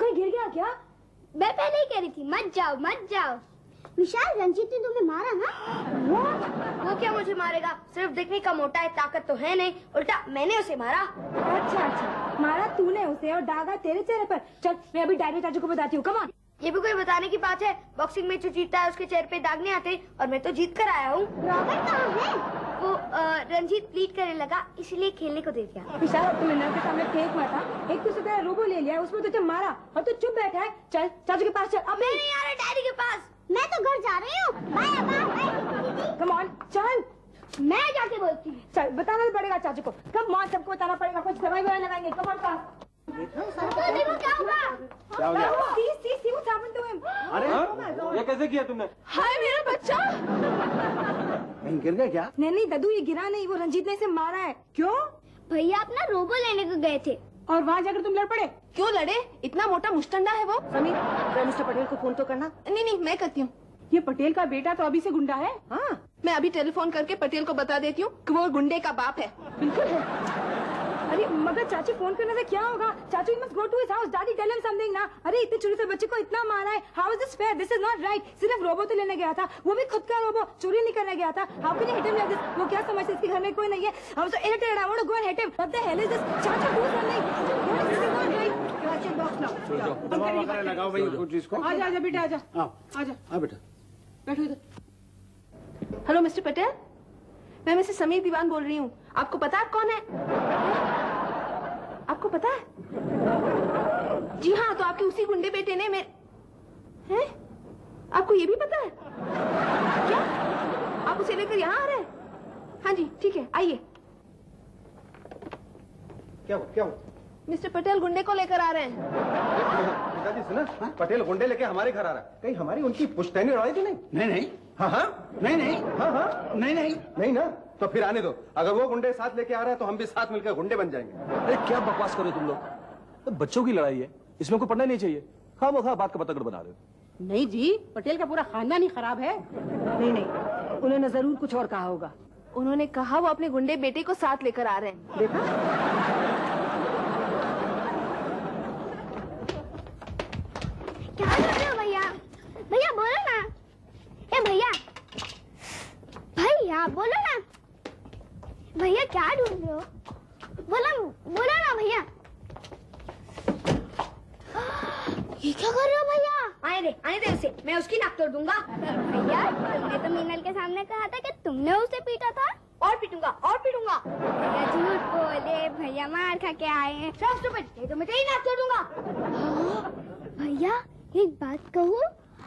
कहीं गिर गया क्या? मैं पहले ही कह रही थी मत जाओ मत जाओ। विशाल, रंजीत ने तुम्हें मारा ना? वो क्या मुझे मारेगा? सिर्फ दिखने का मोटा है, ताकत तो है नहीं। उल्टा मैंने उसे मारा। अच्छा अच्छा, मारा तूने उसे और दागा तेरे चेहरे पर। चल मैं अभी डायरेक्ट चाचू को बताती हूँ। Come on. ये भी कोई बताने की बात है? बॉक्सिंग में जो जीतता है उसके चेहरे पे दाग नहीं आते, और मैं तो जीत कर आया हूँ। रॉबर्ट कहाँ है? वो रंजीत प्लीड करने लगा, इसलिए खेलने को दे दिया। विशाल, तूने नल के सामने फेंक मारा, एक दूसरे तेरा रोबो ले लिया, उसमें तुझे मारा और तू चुप बैठा है। चल चाचू के पास चल। अब मैं नहीं आ रहा डैडी के पास। मैं तो घर जा रही हूँ। बाय। कम ऑन चल। मैं जाके बोलती हूँ। चल बताना भी पड़ेगा चाचू को। कम ऑन, सबको बताना पड़ेगा। कुछ दवाई ववाई लगाएंगे। कम ऑन पास। देखो क्या हुआ? क्या हो गया? सी वो साबुन तो है। अरे ये कैसे किया तुमने? हाय मेरा बच्चा। कहीं गिर गया क्या? नहीं दद्दू, ये गिरा नहीं, वो रंजीत ने इसे मारा है। क्यों? भैया अपना रोबो लेने को गए थे और वहाँ जाकर तुम लड़ पड़े? क्यों लड़े? इतना मोटा मुश्तंडा है वो। समीर, जरा मिस्टर पटेल को फोन तो करना। नहीं मैं करती हूँ। ये पटेल का बेटा तो अभी से गुंडा है। हाँ, मैं अभी टेलीफोन करके पटेल को बता देती हूँ कि वो गुंडे का बाप है। बिल्कुल है। अरे मगर चाची फोन करने से क्या होगा? चाचू must go to his house. Daddy tell him something ना। अरे इतने छोटे से बच्चे को इतना मारा है। How is this fair? This is not right. सिर्फ रोबो तो लेने गया था, वो भी खुद का रोबो, चोरी नहीं करने गया था। How can you hit him like this? वो क्या समझते इसके घर में कोई नहीं है? हम तो irritated, I want to go and hit him. What the hell is this? चाचू do something. This is not right. चाचू बॉक्स नाउ। दवा वगैरह लगाओ भाई कुछ इसको। आजा बेटा, आजा आजा आ बेटा। बैठो इधर। हेलो मिस्टर पटेल, मैं मिसेस समीर दीवान बोल रही हूँ। आपको पता है कौन है? आपको पता है? जी हाँ, तो आपके उसी गुंडे बेटे ने हैं? आपको ये भी पता है? क्या आप उसे लेकर यहाँ आ रहे हैं? हाँ जी ठीक है, आइए। क्या हुआ? मिस्टर पटेल गुंडे को लेकर आ रहे हैं। पिताजी सुना, पटेल गुंडे लेके हमारे घर आ रहा है। कहीं हमारी उनकी पुश्तैनी उड़ाई थी? नहीं हाँ नहीं ना, तो फिर आने दो। अगर वो गुंडे साथ लेके आ रहा है तो हम भी साथ मिलकर गुंडे बन जाएंगे। अरे क्या बकवास करो तुम लोग? तो बच्चों की लड़ाई है, इसमें कोई पढ़ना नहीं चाहिए। खामोखा बात का पतंगड़ बना रहे हो। नहीं जी, पटेल का पूरा खानदान ही खराब है। नहीं, उन्होंने जरूर कुछ और कहा होगा। उन्होंने कहा वो अपने गुंडे बेटे को साथ लेकर आ रहे हैं। देखा? क्या कर रहे हो भैया? भैया बोलो ना। ए भैया बोलो ना। भैया क्या ढूंढ रहे हो? बोलो ना भैया। ये क्या कर रहे हो भैया? आने दे उसे, मैं उसकी नाक तोड़ दूंगा। भैया तुमने तो मीनल के सामने कहा था कि तुमने उसे पीटा था। और पीटूंगा। भैया झूठ बोले, भैया मार खा के आए हैं। तो मैं तेरी नाक तोड़ दूंगा। भैया एक बात कहूँ,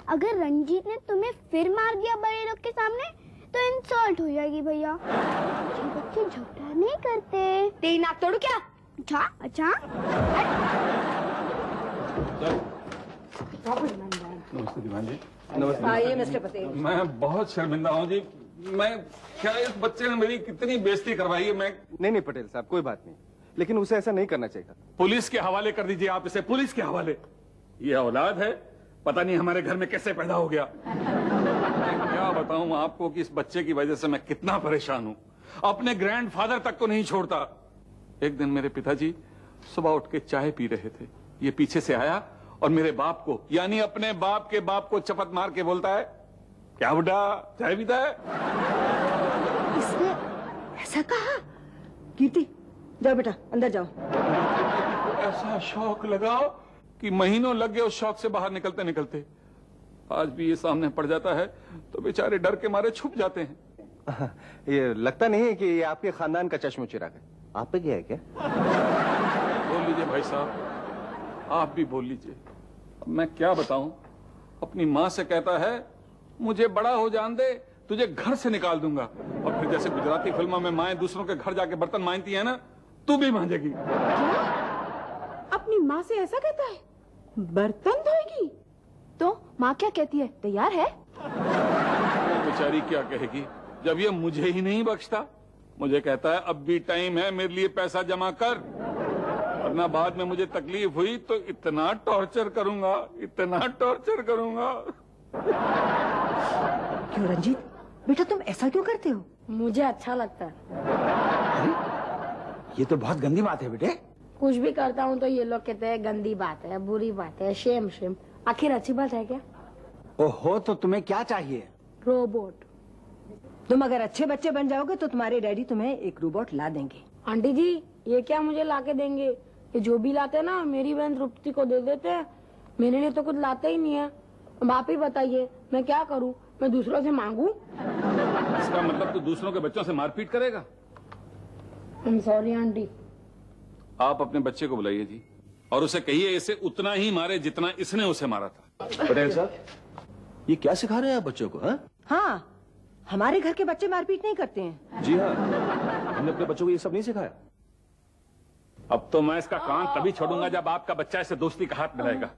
अगर रंजीत ने तुम्हें फिर मार दिया बड़े लोग के सामने तो इंसल्ट हो जाएगी भैया। ये बच्चे झगड़ा नहीं करते। तेरी नाक तोड़ू क्या? अच्छा। नमस्ते दीवान जी। नमस्ते। आइए मिस्टर पटेल। मैं बहुत शर्मिंदा हूँ जी। मैं क्या इस बच्चे ने मेरी कितनी बेइज्जती करवाई है। मैं नहीं पटेल साहब, कोई बात नहीं, लेकिन उसे ऐसा नहीं करना चाहिए था। पुलिस के हवाले कर दीजिए आप इसे, पुलिस के हवाले। ये औलाद है, पता नहीं हमारे घर में कैसे पैदा हो गया। मैं क्या बताऊं आपको कि इस बच्चे की वजह से मैं कितना परेशान हूं। अपने ग्रैंडफादर तक को नहीं छोड़ता। एक दिन मेरे पिताजी सुबह उठ के चाय पी रहे थे, ये पीछे से आया और मेरे बाप को, यानी अपने बाप के बाप को चपत मार के बोलता है, क्या बुड्ढा चाय पीता है? इसने ऐसा कहा? कीर्ति जाओ बेटा, अंदर जाओ। ऐसा शौक लगाओ कि महीनों लग गए उस शौक से बाहर निकलते। आज भी ये सामने पड़ जाता है तो बेचारे डर के मारे छुप जाते हैं। ये लगता नहीं है कि ये आपके खानदान का चश्म चिराग है। आप पे क्या है क्या? बोल लीजिए भाई साहब, आप भी बोल लीजिए। अब मैं क्या बताऊं, अपनी माँ से कहता है मुझे बड़ा हो जान दे, तुझे घर से निकाल दूंगा। और फिर जैसे गुजराती फिल्मों में माएं दूसरों के घर जाके बर्तन मांजती है ना, तू भी मांजेगी। अपनी माँ से ऐसा कहता है? बर्तन धोएगी? तो माँ क्या कहती है, तैयार है? वो बेचारी क्या कहेगी जब ये मुझे ही नहीं बख्शता। मुझे कहता है अब भी टाइम है, मेरे लिए पैसा जमा कर, वरना बाद में मुझे तकलीफ हुई तो इतना टॉर्चर करूंगा। क्यों रंजीत बेटा, तुम ऐसा क्यों करते हो? मुझे अच्छा लगता है। ये तो बहुत गंदी बात है बेटे। कुछ भी करता हूँ तो ये लोग कहते हैं गंदी बात है, बुरी बात है, शेम शेम। आखिर अच्छी बात है क्या? ओहो, तो तुम्हें क्या चाहिए? रोबोट। तुम अगर अच्छे बच्चे बन जाओगे तो तुम्हारे डैडी तुम्हें एक रोबोट ला देंगे। आंटी जी, ये क्या मुझे ला के देंगे? ये जो भी लाते हैं ना मेरी बहन तृप्ति को दे देते हैं, मेरे लिए तो कुछ लाते ही नहीं है। अब आप ही बताइए मैं क्या करूँ? मैं दूसरों से मांगू? इसका मतलब तू दूसरों के बच्चों से मारपीट करेगा? Sorry aunty. आप अपने बच्चे को बुलाइए जी और उसे कहिए इसे उतना ही मारे जितना इसने उसे मारा था। पटेल साहब, ये क्या सिखा रहे हैं आप बच्चों को? हाँ, हमारे घर के बच्चे मारपीट नहीं करते हैं। जी हाँ, हमने अपने बच्चों को ये सब नहीं सिखाया। अब तो मैं इसका कान तभी छोड़ूंगा जब आपका बच्चा इसे दोस्ती का हाथ मिलाएगा।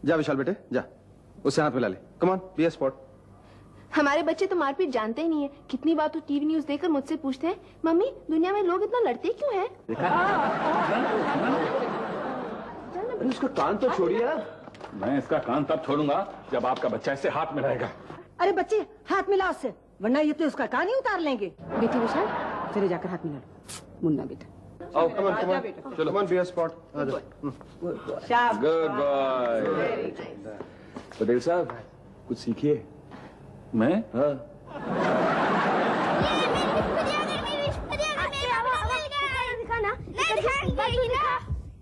जा विशाल बेटे, जा उससे हाथ मिला ले। Come on, be a spot. हमारे बच्चे तो मारपीट जानते ही नहीं है। कितनी बार तो टीवी न्यूज देखकर मुझसे पूछते हैं, मम्मी दुनिया में लोग इतना लड़ते क्यों हैं? अरे उसका कान तो छोड़िए आप। मैं इसका कान तब छोड़ूंगा जब आपका बच्चा इससे हाथ मिलाएगा। अरे बच्चे, हाथ मिला उससे, वरना ये तो उसका कान ही उतार लेंगे। बेटी विशाल, चले जाकर हाथ मिला लो। मुन्ना बेटा। आओ, कम ऑन, चलो, come on, be a spot. Good boy. Patel साहब, कुछ सीखिए। मैं हाँ,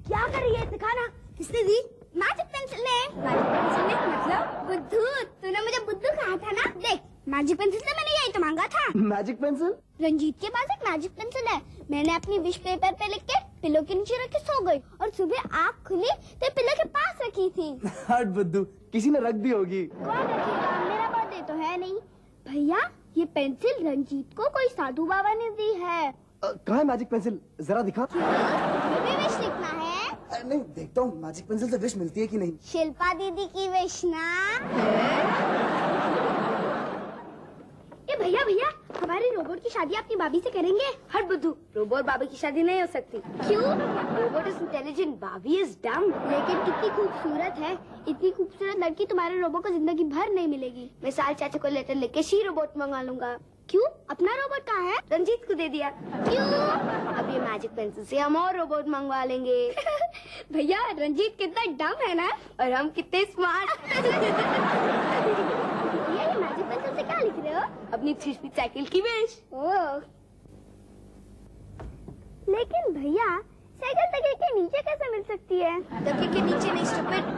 क्या कर रही है? दिखाना। किसने दी? मैजिक पेंसिल ने। मैजिक पेंसिल ने मतलब बुद्धू? तूने मुझे बुद्धू कहा था ना? देख, मैजिक पेंसिल से मैंने यही तो मांगा था। Magic pencil? रंजीत के पास एक मैजिक पेंसिल है। मैंने अपनी विश पेपर पे लिख के पिलो के नीचे रख के सो गई और सुबह आँख खुली तो पिलो के पास रखी थी। हट बुद्धू, किसी ने रख दी होगी। कौन रखेगा? मेरा बर्थडे तो है नहीं। भैया, ये पेंसिल रंजीत को कोई साधु बाबा ने दी है। कहाँ है मैजिक पेंसिल? जरा दिखा। ये भी विश लिखना है? नहीं, देखता हूँ मैजिक पेंसिल से विश मिलती है कि नहीं। शिल्पा दीदी की विश ना। ये भैया भैया, हमारे रोबोट की शादी अपनी भाभी से करेंगे? हट बुद्धू, रोबोट बाबी की शादी नहीं हो सकती। क्यों? रोबोट इज इंटेलिजेंट, बाबी इज डम। लेकिन कितनी खूबसूरत है। इतनी खूबसूरत लड़की तुम्हारे रोबोट को जिंदगी भर नहीं मिलेगी। मैं साल चाचा को लेटर लेके शी रोबोट मंगा लूंगा। क्यों? अपना रोबोट कहाँ है? रंजीत को दे दिया। क्यों? अब ये मैजिक पेंसिल से हम और रोबोट मंगवा लेंगे। भैया, रंजीत कितना डम है ना? और हम कितने स्मार्ट। भैया, ये मैजिक पेंसिल से क्या लिख रहे हो? अपनी 3 स्पीड साइकिल की विश। ओह। लेकिन भैया, साइकिल तकिए के नीचे कैसे मिल सकती है? तकिए के नीचे नहीं, स्टूपिड।